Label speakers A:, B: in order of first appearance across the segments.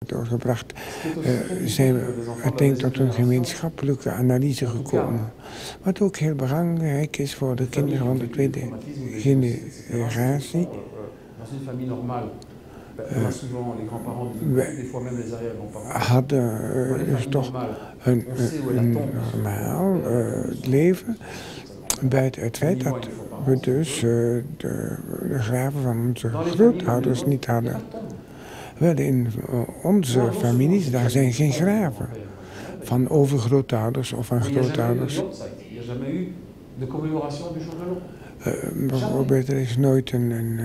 A: doorgebracht, zijn we uiteindelijk tot een gemeenschappelijke analyse gekomen. Wat ook heel belangrijk is voor de kinderen van de tweede generatie. We hadden dus toch een normaal leven, buiten het feit dat we dus de graven van onze grootouders niet hadden. Wel, in onze families, daar zijn geen graven van overgrootouders of van grootouders. Bijvoorbeeld, er is nooit een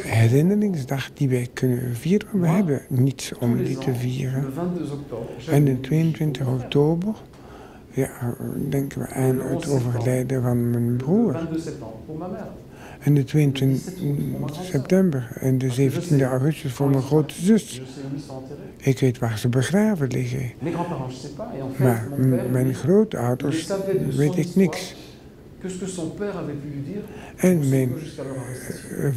A: herinneringsdag die wij kunnen vieren. We hebben niets om die te vieren. En de 22 oktober denken we aan het overlijden van mijn broer. En de 22 september en de 17e augustus voor mijn grote zus. Ik weet waar ze begraven liggen. Maar mijn grootouders weet ik niks. En mijn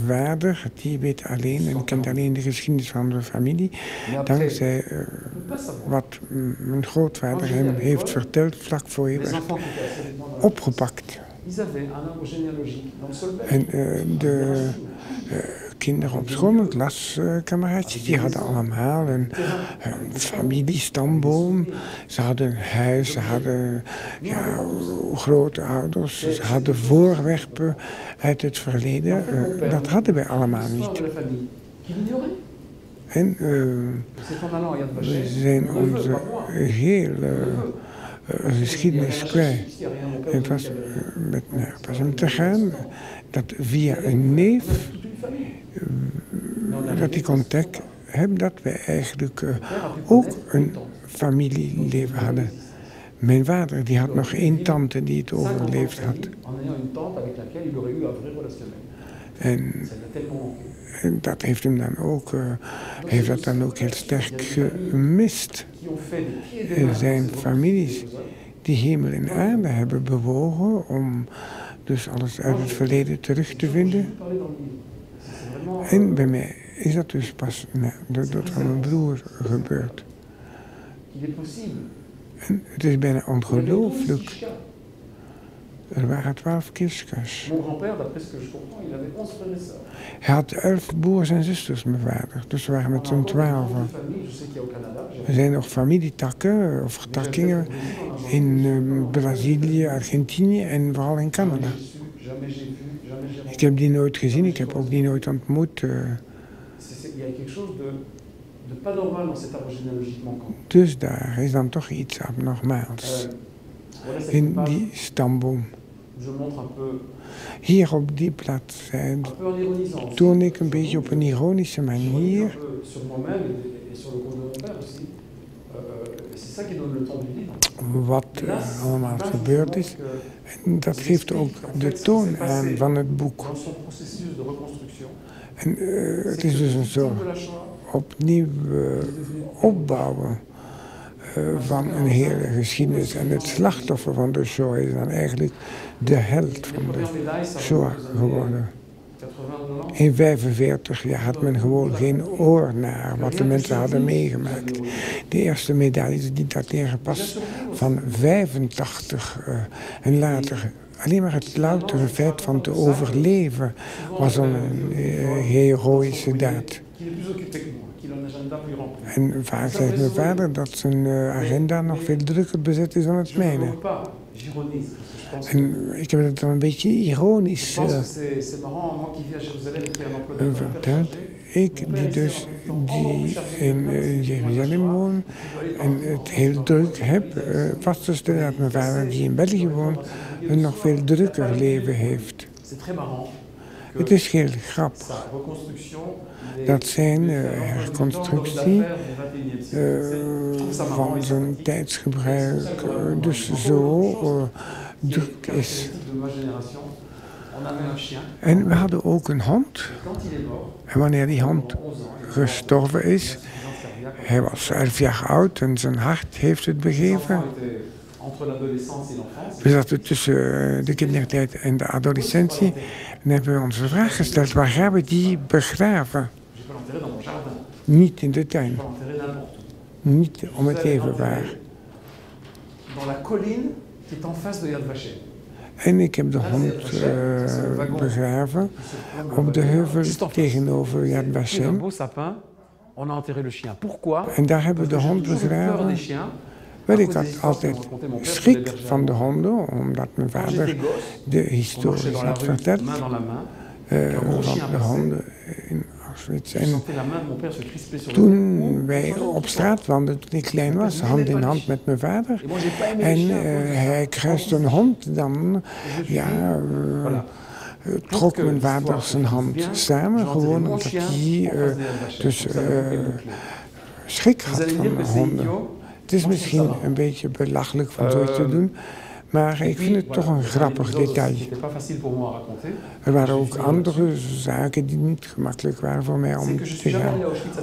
A: vader, die weet alleen en kent alleen de geschiedenis van de familie, dankzij wat mijn grootvader hem heeft verteld vlak voor hij werd opgepakt. En de kinderen op school, mijn klaskameraadjes, die hadden allemaal een familiestamboom. Ze hadden een huis, ze hadden grootouders, ze hadden voorwerpen uit het verleden. Dat hadden wij allemaal niet. En we zijn onze hele geschiedenis kwijt. Het was om te gaan dat via een neef dat ik ontdek heb dat wij eigenlijk ook een familieleven hadden. Mijn vader die had nog één tante die het overleefd had. En dat heeft hem dan ook, heeft dat dan ook heel sterk gemist. Zijn families die hemel en aarde hebben bewogen om dus alles uit het verleden terug te vinden. En bij mij is dat dus pas na de dood van mijn broer gebeurd. En het is bijna ongelooflijk. Er waren 12 kirskas. Hij had 11 broers en zusters, mijn vader. Dus we waren met z'n 12. Er zijn nog familietakken of vertakkingen in Brazilië, Argentinië en vooral in Canada. Ik heb die nooit gezien, ik heb ook die nooit ontmoet. Dus daar is dan toch iets abnormaals in die stamboom. Hier op die bladzijde toon ik een beetje op een ironische manier wat allemaal gebeurd is. En dat geeft ook de toon aan van het boek. En het is dus een soort opnieuw opbouwen van een hele geschiedenis. En het slachtoffer van de Shoah is dan eigenlijk de held van de Shoah geworden. In 1945 had men gewoon geen oor naar wat de mensen hadden meegemaakt. De eerste medailles die dateren pas van 1985 en later. Alleen maar het loutere feit van te overleven was al een heroïsche daad. En vaak zegt mijn vader dat zijn agenda nog veel drukker bezet is dan het mijne. En ik heb het dan een beetje ironisch verteld. Ik die in Jeruzalem woon en het heel druk heb, vast te stellen dat mijn vader die in België woont een nog veel drukker leven heeft. Het is heel grappig dat zijn herconstructie van zijn tijdsgebruik dus zo druk is. En we hadden ook een hond. En wanneer die hond gestorven is, hij was 11 jaar oud en zijn hart heeft het begeven. We zaten tussen de kindertijd en de adolescentie en hebben we ons de vraag gesteld, waar gaan we die begraven? Niet in de tuin. niet om het even waar.
B: Dans la colline qui est en face de Yad Vashem.
A: En ik heb de hond begraven op de heuvel tegenover Yad Vashem.
B: On a enterré le chien. Pourquoi?
A: En daar hebben we de hond begraven. Wel, ik had altijd schrik van de honden, omdat mijn vader de historie had verteld van de honden in Auschwitz. En toen wij op straat wandelden, toen ik klein was, hand in hand met mijn vader, en hij kruiste een hond, dan trok mijn vader zijn hand samen, gewoon omdat hij dus schrik had van de honden. Het is misschien een beetje belachelijk van zoiets te doen, maar ik vind het toch een grappig detail. Er waren ook andere zaken die niet gemakkelijk waren voor mij om te gaan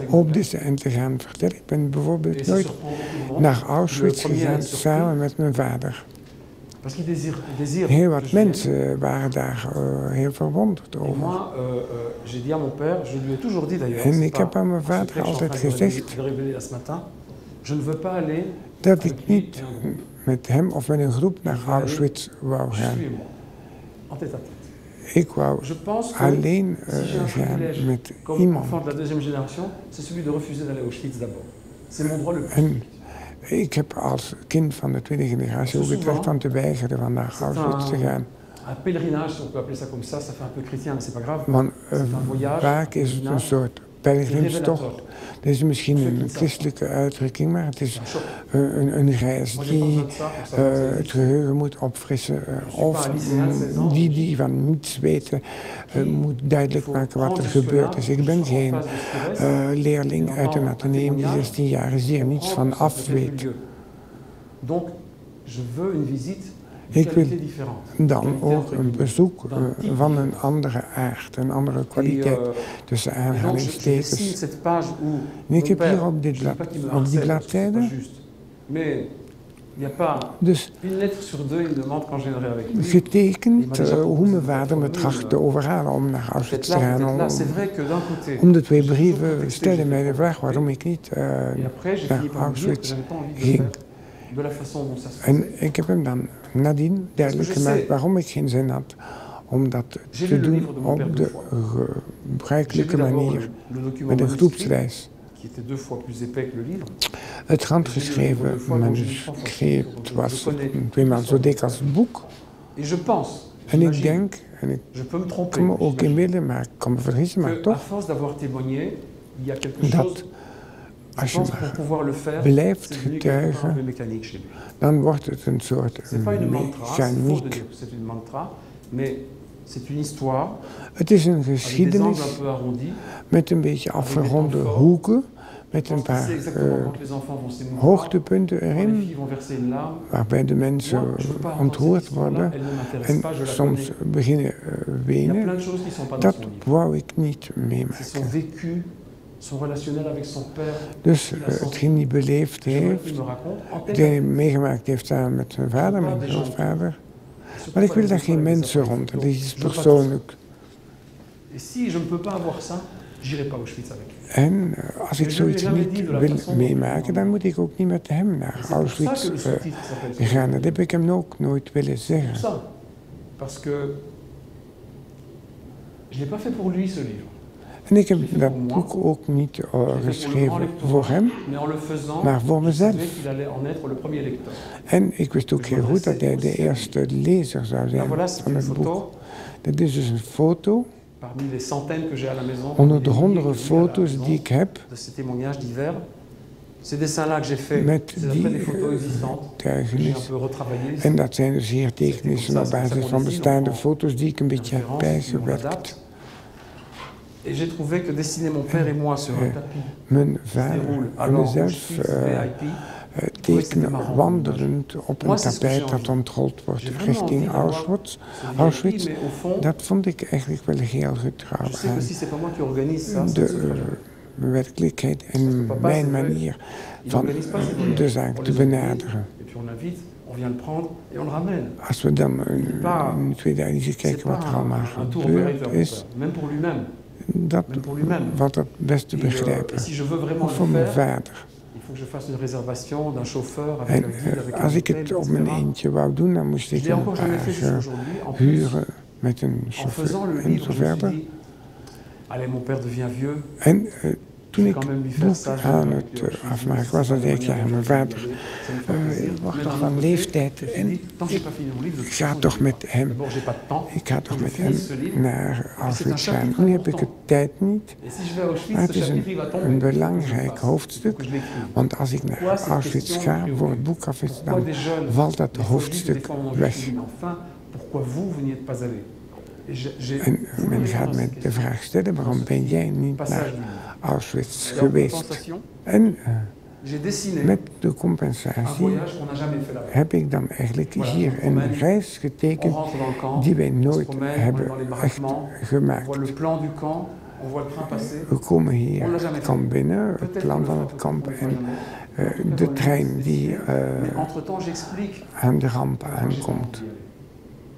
A: opdissen en te gaan vertellen. Ik ben bijvoorbeeld nooit naar Auschwitz gegaan samen met mijn vader. Heel wat mensen waren daar heel verwonderd over. En ik heb aan mijn vader altijd gezegd dat ik niet met hem of met een groep naar Auschwitz wou gaan. Ik wou alleen gaan met iemand. En ik heb als kind van de tweede generatie ook het recht van te weigeren van naar Auschwitz te gaan. Want vaak is het een soort pelgrimstocht. Dat is misschien een christelijke uitdrukking, maar het is een reis die het geheugen moet opfrissen. Of die van niets weten, moet duidelijk maken wat er gebeurd is. Ik ben geen leerling uit een ateneum die 16 jaar is, die er niets van af weet. Ik wil dan ook een bezoek van een andere aard, een andere kwaliteit, tussen aanhalingstekens. En ik heb hier op die bladzijde dus getekend hoe mijn vader me trachtte te overhalen om naar Auschwitz te gaan. Om de twee brieven stelde mij de vraag waarom ik niet naar Auschwitz ging. En ik heb hem dan nadien duidelijk gemaakt waarom ik geen zin had om dat te doen op de gebruikelijke manier, met een groepsreis. Het handgeschreven manuscript was 2 maal zo dik als het boek. En ik denk, en ik kan me ook inbeelden, maar ik kan me vergissen, maar toch, dat als je maar blijft getuigen, dan wordt het een soort mechaniek. Het is een geschiedenis met een beetje afgeronde hoeken, met een paar hoogtepunten erin, waarbij de mensen ontroerd worden en soms beginnen wenen. Dat wou ik niet meemaken. Dus hetgeen hij beleefd heeft, dat hij meegemaakt heeft samen met zijn vader, mijn grootvader. Maar ik wil daar geen mensen rond, dat is persoonlijk. En als ik zoiets niet wil meemaken, dan moet ik ook niet met hem naar Auschwitz gaan. Dat heb ik hem ook nooit willen zeggen. En ik heb dat boek ook niet geschreven voor hem, maar voor mezelf. En ik wist ook heel goed dat hij de eerste lezer zou zijn van het boek. Dit is dus een foto. Onder de honderden foto's die ik heb, met die getuigenis. En dat zijn dus hier tekenissen op basis van bestaande foto's die ik een beetje heb bijgewerkt. Mijn vader en mezelf tekenen wandelend op een tapijt dat ontrold wordt richting Auschwitz. Dat vond ik eigenlijk wel heel getrouw aan de werkelijkheid en mijn manier van de zaak te benaderen. Als we dan in 2000 kijken wat er allemaal gebeurd is, dat wat het best te begrijpen. Ook voor mijn vader.
B: faut que je fasse une réservation d'un chauffeur avec
A: En
B: un guide, avec un
A: als ik
B: hôtel,
A: het op mijn
B: etc.
A: eentje wou doen, dan moest
B: Je
A: ik
B: l'ai
A: een
B: encore jamais fait jusqu'à
A: wagen
B: aujourd'hui. En plus,
A: huren met een
B: en faisant le
A: chauffeur en
B: livre,
A: zo
B: je me suis
A: verder.
B: dit, allez, mon père devient vieux.
A: En toen ik
B: quand même lui
A: het
B: faire
A: boek
B: ça, je
A: aan
B: vais
A: het
B: avec lui.
A: afmaken was, dan zei ik, ja, mijn vader
B: Ça me fait plaisir.
A: wordt
B: Mais
A: toch
B: d'un
A: van
B: autre
A: leeftijd
B: côté, je me
A: en
B: suis dit, tant que j'ai pas fini mon livre, de toute
A: ga
B: façon,
A: toch
B: je vais
A: met
B: pas.
A: hem,
B: D'abord, j'ai pas de temps.
A: ik ga toch
B: Je
A: met
B: finis
A: hem
B: ce livre.
A: naar Auschwitz gaan.
B: chapitre
A: Nu heb ik de
B: important.
A: tijd niet,
B: Et si je vais à Auschwitz,
A: maar
B: ce
A: het is
B: chapitre il va tomber.
A: een
B: Il faut que je le
A: belangrijk
B: fasse.
A: hoofdstuk,
B: Que je l'écrive.
A: want als ik naar Auschwitz ga voor het boek af is,
B: Pourquoi
A: dan
B: des jeunes,
A: valt dat
B: des
A: hoofdstuk
B: fois, on en
A: weg.
B: juge, mais enfin, pourquoi vous veniez pas aller? Et
A: En men gaat met de vraag stellen, waarom ben jij niet naar Auschwitz geweest? En met de
B: un
A: compensatie
B: voyage qu'on n'a jamais fait là-bas.
A: heb ik dan eigenlijk hier een reis
B: On
A: getekend
B: rentre dans le camp,
A: die wij
B: on se
A: nooit
B: promène, on est
A: hebben
B: dans les
A: echt
B: baraquements, on
A: gemaakt.
B: voit le plan du camp, on voit le train passer.
A: We komen hier
B: On l'a jamais
A: het
B: fait.
A: kamp binnen, het
B: Peut-être
A: plan
B: qu'on
A: van
B: le
A: het
B: fera,
A: kamp
B: peut-être qu'on le
A: en
B: fera jamais.
A: de trein die
B: Mais entre-temps, j'explique.
A: aan de ramp aankomt.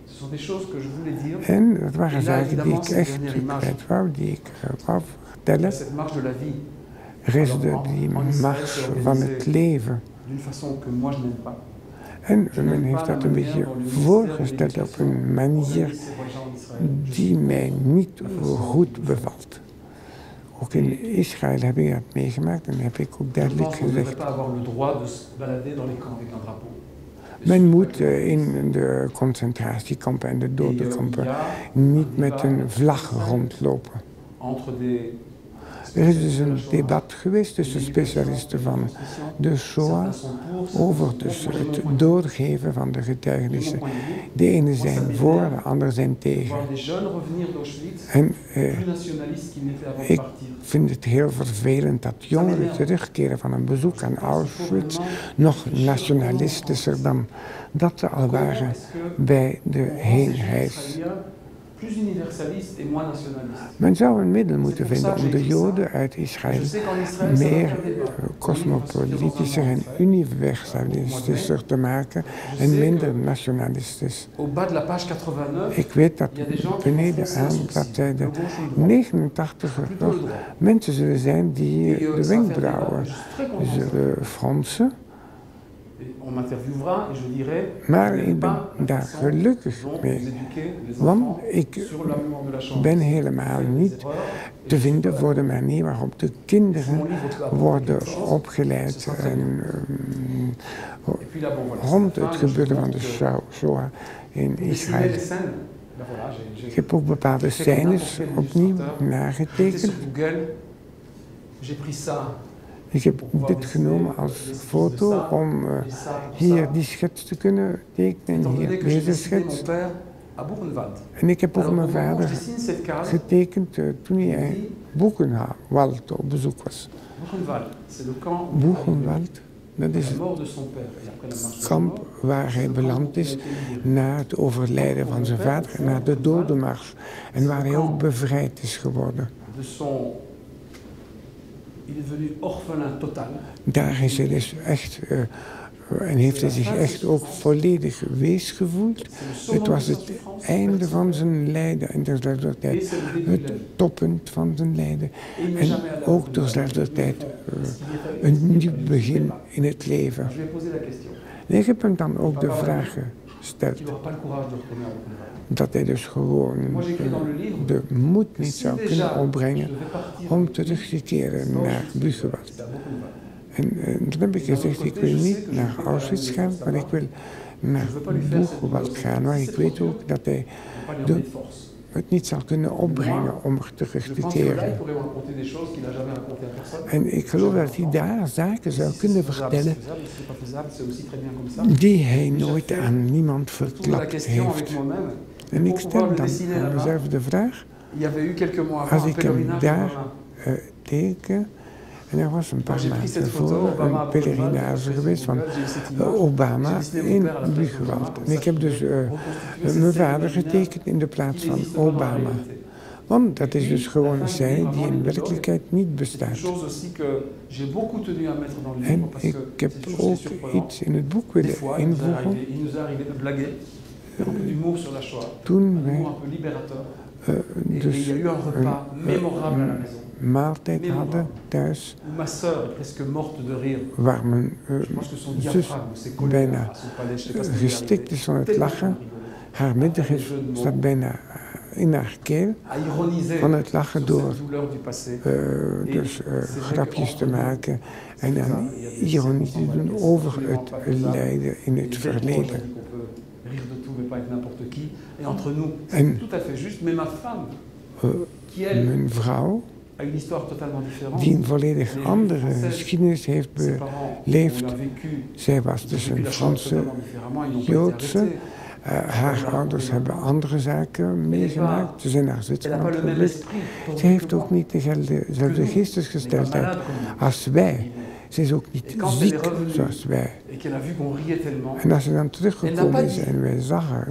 B: Ce sont des choses que je voulais dire.
A: En dat waren
B: Et là,
A: zaken die
B: évidemment,
A: ik
B: cette
A: echt
B: dernière image,
A: kwijt wou, die ik wou
B: il y a
A: vertellen.
B: cette marche de la vie
A: Er is die mars van het leven.
B: d'une façon que moi je n'aime pas.
A: En men heeft dat een beetje voorgesteld op een manier die mij niet goed bevalt. Ook in Israël heb ik dat meegemaakt en heb ik ook
B: Je
A: duidelijk
B: pense qu'on ne devrait
A: gezegd.
B: pas avoir le droit de se balader dans les camps avec un drapeau.
A: Men moet in de concentratiekampen en de
B: Et,
A: dodenkampen
B: il y a
A: niet met een vlag rondlopen.
B: entre des
A: Er is dus een debat geweest tussen specialisten van de Shoah over dus het doorgeven van de getuigenissen. De ene zijn voor, de andere zijn tegen.
B: voir des jeunes revenir d'Auschwitz
A: En
B: plus nationalistes qu'ils n'étaient avant de
A: ik
B: partir.
A: vind het heel vervelend dat jongeren terugkeren van een bezoek aan Auschwitz nog nationalistischer dan dat ze al waren bij de heenreis.
B: Plus universaliste et moins nationaliste.
A: Men zou een middel moeten vinden om de Joden uit Israël
B: Je sais qu'en Israël, ça va
A: meer
B: faire débat.
A: cosmopolitischer en universalistischer te maken en minder nationalistisch.
B: Au bas de la page 89,
A: Ik weet dat
B: il y a des gens qui
A: beneden
B: font
A: aan
B: ça
A: bladzijde
B: le gauche ou le droit.
A: 89
B: Plutôt le droit.
A: mensen zullen zijn die
B: Et,
A: de
B: ça va faire
A: wenkbrauwen
B: débat. Je suis très content de ça.
A: zullen fronsen.
B: Et on m'interviewera et je dirai,
A: Maar
B: vous n'êtes
A: ik ben
B: pas la
A: daar
B: façon
A: gelukkig
B: dont vous
A: mee.
B: éduquez les
A: Want
B: enfants
A: ik
B: sur la mémoire de la Shoah.
A: ben helemaal niet te vinden voor de manier waarop de kinderen worden opgeleid en, rond het gebeuren van de Shoah in Israël. Ik heb ook bepaalde scènes opnieuw nagetekend. Ik heb dit genomen als foto om hier die schets te kunnen tekenen en hier deze schets. En ik heb ook mijn vader getekend toen hij in Buchenwald op bezoek was. Buchenwald, dat is het kamp waar hij beland is na het overlijden van zijn vader en na de dodenmars. En waar hij ook bevrijd is geworden. Daar is hij dus echt, en heeft hij zich echt ook volledig wees gevoeld. Het was het einde van zijn lijden en tegelijkertijd het toppunt van zijn lijden. En ook tegelijkertijd een nieuw begin in het leven. En ik heb hem dan ook de vraag gesteld. Dat hij dus gewoon de moed niet zou kunnen opbrengen om terug te keren naar Buchenwald. En toen heb ik gezegd, ik wil niet naar Auschwitz gaan, maar ik wil naar Buchenwald gaan. Maar ik weet ook dat hij het niet zal kunnen opbrengen om er terug te keren. En ik geloof dat hij daar zaken zou kunnen vertellen die hij nooit aan niemand verklapt heeft. En ik stel dan aan mezelf de vraag, als ik hem daar teken, en er was een paar maanden voor een pelerinage geweest van Obama in Buchenwald. En ik heb dus mijn vader getekend in de plaats van Obama. Want dat is dus gewoon een scène die in werkelijkheid niet bestaat. En ik heb ook iets in het boek willen invoegen. Toen wij
B: Et il y a eu un repas mémorable à la maison.
A: Maaltijd hadden thuis,
B: Où ma sœur est presque morte de rire.
A: waar mijn
B: Je pense que son
A: zus
B: diaphragme, ses collègues,
A: bijna
B: à son palais, je sais pas ce qui lui est
A: gestikt
B: arrivé.
A: is van het
B: Tellement
A: lachen.
B: rigolé.
A: Haar middenrif staat bijna in haar keel
B: À ironiser
A: van het lachen
B: sur
A: door
B: cette douleur du passé.
A: dus grapjes te maken en dan ironie te doen over het lijden in het verleden.
B: On peut rire de tout, mais pas avec n'importe qui. Et entre nous,
A: En
B: c'est tout à fait juste. Mais ma femme, qui elle,
A: mijn vrouw,
B: a une histoire totalement différente.
A: die een volledig andere geschiedenis heeft
B: Ses parents
A: beleefd.
B: ont vécu
A: Zij was dus een Franse
B: totalement différemment. Ils n'ont pas été
A: Joodse.
B: arrêtés.
A: Haar ouders hebben andere zaken meegemaakt. Ze zijn naar
B: Elle n'a
A: Zwitserland
B: pas le même
A: gevlucht.
B: esprit.
A: Ze heeft ook niet dezelfde geestesgesteldheid als wij. Ze is ook niet ziek zoals wij.
B: Et qu'elle a vu qu'on riait tellement.
A: En als ze dan teruggekomen is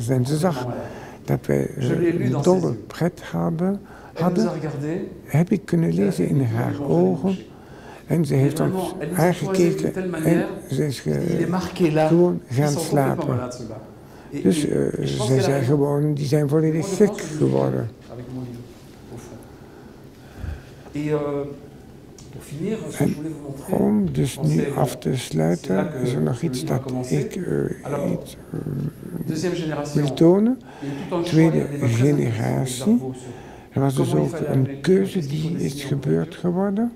A: en ze zag dat wij een dolle pret hadden,
B: Elle nous a regardé.
A: heb ik kunnen lezen in haar ogen. En ze heeft ons aangekeken en ze is
B: Il est marqué là.
A: gewoon
B: Ils
A: gaan
B: sont complètement
A: slapen.
B: malades, ceux-là. Et-
A: Dus
B: et je pense
A: zij
B: qu'elle a
A: zijn
B: raison.
A: gewoon, die zijn volledig
B: Moi, je pense
A: gek
B: que je le
A: geworden.
B: fais avec mon livre, au fond. Et pour finir, ce que je voulais vous montrer,
A: Om dus nu af te sluiten, is er nog iets dat ik
B: deuxième génération,
A: wil tonen.
B: il y a tout un choix,
A: Tweede
B: il y a des très intéressants
A: generatie.
B: examples sur-
A: Er was dus ook een keuze die is gebeurd geworden.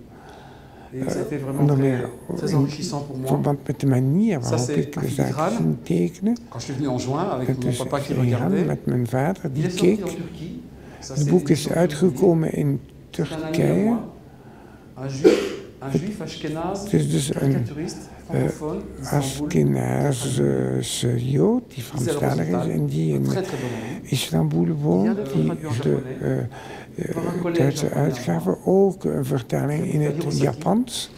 B: Et ça a été vraiment
A: Onder
B: très,
A: meer
B: très
A: in
B: enrichissant pour moi.
A: verband met de manier waarop
B: c'est
A: ik de
B: un
A: zaak
B: filigrane.
A: ging tekenen.
B: Quand je suis venu en juin avec
A: Het
B: mon
A: is
B: papa qui
A: gegaan
B: regardait,
A: met mijn vader,
B: il
A: die
B: est sorti en
A: keek.
B: Turquie. Ça,
A: Het
B: c'est
A: boek
B: une
A: is
B: édition
A: uitgekomen in
B: turque. C'est un ami à
A: Turkije.
B: moi, un juif ashkénaze,
A: Het is dus een
B: caricaturiste, francophone, Istanbul.
A: Ashkenazische Jood die Franstalig is en die in
B: Très très bon ami.
A: Istanbul woont. Die de Duitse uitgave ook een vertaling in het Japans.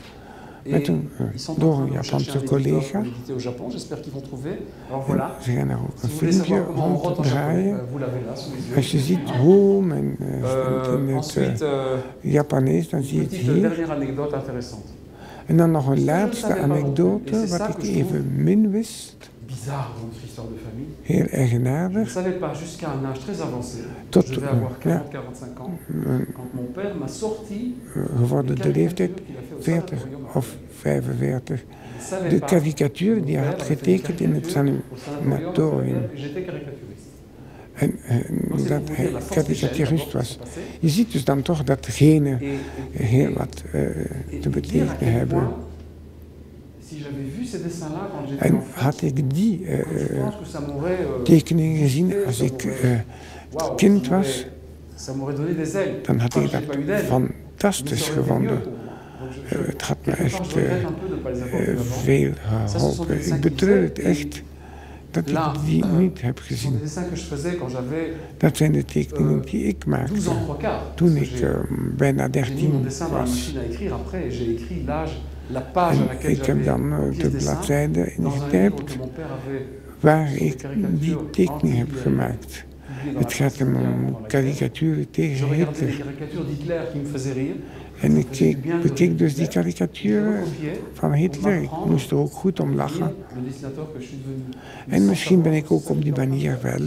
A: Met een, door een Japanse collega.
B: Au Japon, j'espère qu'ils vont trouver. Alors voilà.
A: Ze gaan er ook een
B: Si vous voulez
A: filmpje
B: savoir comment on rote en
A: rond draaien.
B: japonais, vous l'avez là sous les yeux.
A: Als je ziet hoe men staat in het
B: Ensuite,
A: Japanees, dan zie je
B: une
A: het
B: petite
A: hier.
B: dernière anecdote intéressante.
A: En dan nog een laatste anekdote, wat ik even min wist.
B: Bizarre dans notre histoire de famille.
A: Heel
B: Je ne
A: eigenaardig.
B: savais pas jusqu'à un âge très avancé.
A: Tot,
B: Je devais avoir
A: ja,
B: 40-45 ans. Quand mon père m'a sorti
A: gevorderde leeftijd, 40 of 45. De karikatuur die hij had getekend in het sanatorium.
B: J'étais caricaturiste.
A: En dat hij karikaturist was. Je ziet dus dan toch dat genen heel wat te betekenen hebben.
B: Si j'avais vu ces dessins-là quand j'étais
A: En
B: enfant,
A: had ik die
B: je pense que ça m'aurait
A: tekeningen gezien als ik
B: waouh,
A: kind was,
B: ça m'aurait donné des ailes.
A: dan had ik
B: Enfin,
A: dat
B: j'ai pas eu d'ailes,
A: fantastisch
B: mais ça aurait été mieux
A: gevonden.
B: pour moi. Donc je-
A: Het had me
B: quelque part,
A: echt
B: je regrette un peu de ne pas les avoir vus avant.
A: veel
B: Ça, ce sont
A: geholpen.
B: des dessins
A: Ik
B: qui
A: betreur het
B: faisaient,
A: echt dat
B: Là,
A: ik die niet heb
B: ce sont
A: gezien.
B: des dessins que je faisais quand j'avais
A: Dat zijn de tekeningen die ik
B: 12
A: maakte
B: ans 3 quarts.
A: toen
B: Parce
A: ik
B: que
A: bijna
B: j'ai mis mon
A: 13
B: dessin dans la
A: was.
B: machine à écrire après et j'ai écrit l'âge, la page à
A: En
B: laquelle
A: ik heb
B: j'avais
A: dan
B: copié
A: de
B: ce dessin
A: bladzijde
B: dans un livre
A: ingetypt
B: que mon père avait
A: waar ik die tekening heb gemaakt.
B: publié dans
A: Het
B: la
A: gaat om
B: presse.
A: karikaturen
B: Je
A: tegen
B: regardais les
A: Hitler.
B: caricatures d'Hitler qui me faisaient rire.
A: En ik bekeek dus die karikaturen
B: Recopié.
A: van Hitler. Ik moest er ook goed om lachen.
B: Le dessinateur que je suis devenu.
A: En misschien ben ik ook op die manier wel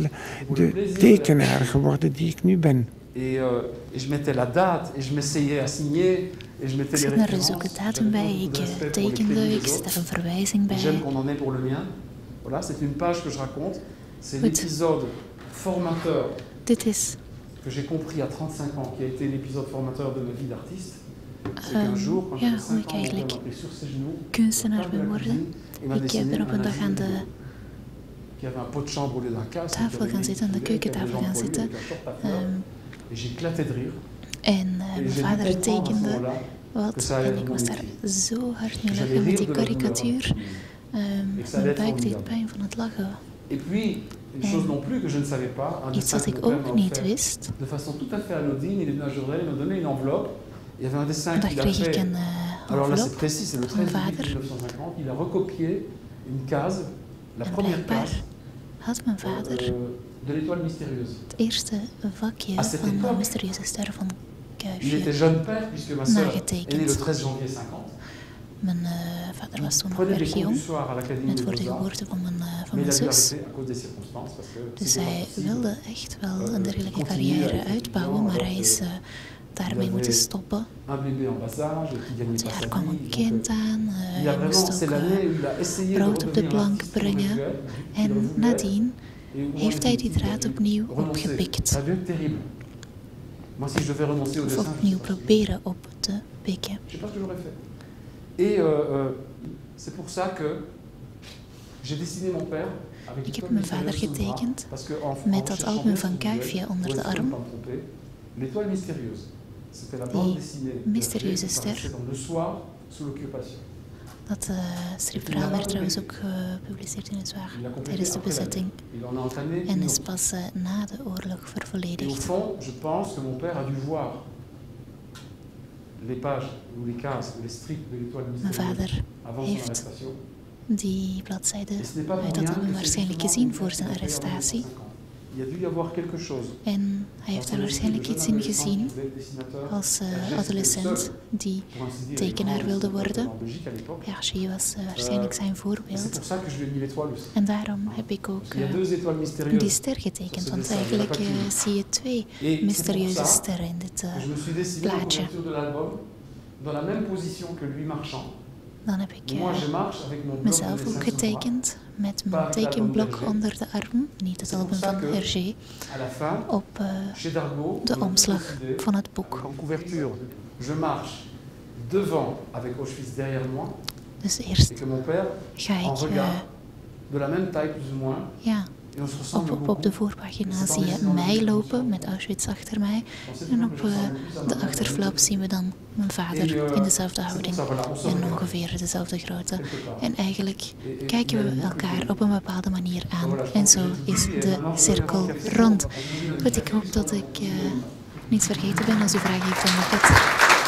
A: de tekenaar geworden die ik nu ben.
B: Et je mettais la date et je m'essayais à signer et je
C: Ik
B: mettais les
C: zet er
B: références.
C: dus ook de datum bij, ik tekende, ik zet er een verwijzing bij.
B: J'aime qu'on en ait pour le mien. Voilà, c'est une page que je raconte. C'est
C: Goed.
B: l'épisode formateur
C: Dit is
B: que j'ai compris à 35 ans, qui a été l'épisode formateur de ma vie d'artiste. C'est qu'un jour, quand
C: ja,
B: j'avais
C: hoe
B: 5
C: ik
B: ans, mon père
C: eigenlijk
B: m'a pris sur ses genoux,
C: kunstenaar
B: table de
C: ben
B: la
C: worden.
B: cuisine, et m'a
C: Ik
B: dessiné
C: ben op een
B: un
C: dag aan
B: asile
C: de
B: nido, qui avait un pot de chambre au lieu d'un casque, qui
C: tafel
B: avait
C: gaan
B: des
C: zitten, aan de
B: filets, qui avait
C: keukentafel
B: des
C: gaan
B: gens
C: zitten.
B: poilus avec un short à fleurs. Et j'éclatais de rire.
C: En
B: Et
C: mijn
B: j'ai dû
C: vader
B: comprendre à ce
C: tekende
B: moment-là
C: wat
B: que ça allait
C: en
B: être
C: ik
B: mon
C: was daar
B: métier.
C: zo hard mee
B: J'allais
C: lachen met
B: rire
C: die
B: de la douleur.
C: karikatuur.
B: Ik zou
C: Mijn
B: net
C: buik deed
B: formidable.
C: pijn van het lachen.
B: Et puis, une chose non plus que je ne savais pas, un
C: Iets
B: dessin
C: wat
B: que
C: ik
B: mon père
C: ook
B: m'a
C: niet
B: offert
C: wist.
B: de façon tout à fait anodine. Il est venu un jour, il m'a donné une enveloppe. Il y avait un dessin
C: Vandaag
B: qu'il a
C: kreeg ik
B: fait.
C: een
B: Alors là, c'est
C: envelop
B: précis, c'est le
C: van
B: 13
C: mijn
B: juillet
C: vader.
B: 1950. Il a recopié une case, la
C: En
B: première
C: blijkbaar
B: case
C: had mijn vader
B: de l'étoile mystérieuse.
C: het eerste vakje
B: À cette
C: van de
B: époque,
C: mysterieuze ster van
B: Il était
C: Kuifje
B: jeune père, puisque ma sœur est née le
C: nagetekend.
B: 13 janvier 50.
C: Mijn vader was toen nog
B: prenait des
C: erg
B: cours du
C: jong,
B: soir à l'Académie
C: net
B: des
C: voor de
B: Beaux-Arts,
C: geboorte van
B: mais
C: mijn
B: il a dû
C: zus.
B: arrêter à cause des circonstances parce que
C: Dus
B: c'était pas
C: hij
B: possible.
C: wilde echt wel een dergelijke carrière uitbouwen, maar hij is daarmee moeten stoppen.
B: Un bébé en bas age qui gagnait
C: Want
B: pas
C: ja,
B: sa
C: er kwam
B: vie.
C: een kind aan,
B: Il a
C: hij moest
B: vraiment, c'est
C: ook
B: l'année où il a essayé de
C: brood op de
B: redevenir
C: plank
B: l'artiste
C: brengen.
B: qu'il
C: En
B: aurait voulu être.
C: nadien
B: Et au
C: heeft hij die
B: moment où
C: draad
B: il a
C: opnieuw
B: renoncé.
C: opgepikt.
B: Ça a dû être terrible. Moi, si je devais renoncer au
C: Of
B: dessin, je
C: opnieuw
B: sais pas.
C: proberen op te pikken.
B: Je sais pas ce que j'aurais fait. Et c'est pour ça que j'ai dessiné mon père avec
C: Ik heb
B: l'étoile
C: mijn vader
B: mystérieuse sous le bras,
C: getekend
B: parce que en
C: met dat
B: recherchant
C: album
B: bien
C: van
B: ce visuel,
C: Kuifje onder
B: pour
C: de
B: être sûr de
C: arm.
B: pas me tromper, l'étoile mystérieuse, c'était la
C: Die
B: bande dessinée
C: mysterieuze
B: qui
C: ster.
B: paraissait dans Le Soir sous l'occupation.
C: Dat stripverhaal werd trouwens ook gepubliceerd in het Zwaar
B: Il a complété
C: tijdens de
B: après la
C: bezetting
B: guerre. Il en a entamé
C: en
B: une
C: is
B: autre.
C: pas na de oorlog
B: Et au
C: vervolledigd.
B: fond, je pense que mon père a dû voir les pages ou les cases ou les strips de l'étoile
C: Mijn
B: mystérieuse
C: vader
B: avant son
C: heeft
B: arrestation.
C: die bladzijde
B: Et ce n'est pas pour
C: uit dat
B: rien
C: album
B: que
C: waarschijnlijk
B: c'est
C: gezien
B: justement
C: voor zijn
B: mon père en
C: arrestatie.
B: 25 ans. Il a dû y avoir quelque chose.
C: En hij heeft daar waarschijnlijk iets in gezien als adolescent die tekenaar wilde worden. Ja, Hergé was waarschijnlijk zijn voorbeeld. En daarom heb ik ook die ster getekend, want eigenlijk zie je twee mysterieuze sterren in dit plaatje. Dan heb ik mezelf ook getekend met mijn tekenblok onder de arm, niet het album van Hergé, op de omslag van het boek. Dus eerst ga ik op de voorpagina zie je mij lopen met Auschwitz achter mij. En op de achterflap zien we dan mijn vader in dezelfde houding en ongeveer dezelfde grootte. En eigenlijk kijken we elkaar op een bepaalde manier aan. En zo is de cirkel rond. Goed, ik hoop dat ik niets vergeten ben. Als u vragen heeft, dan mag het.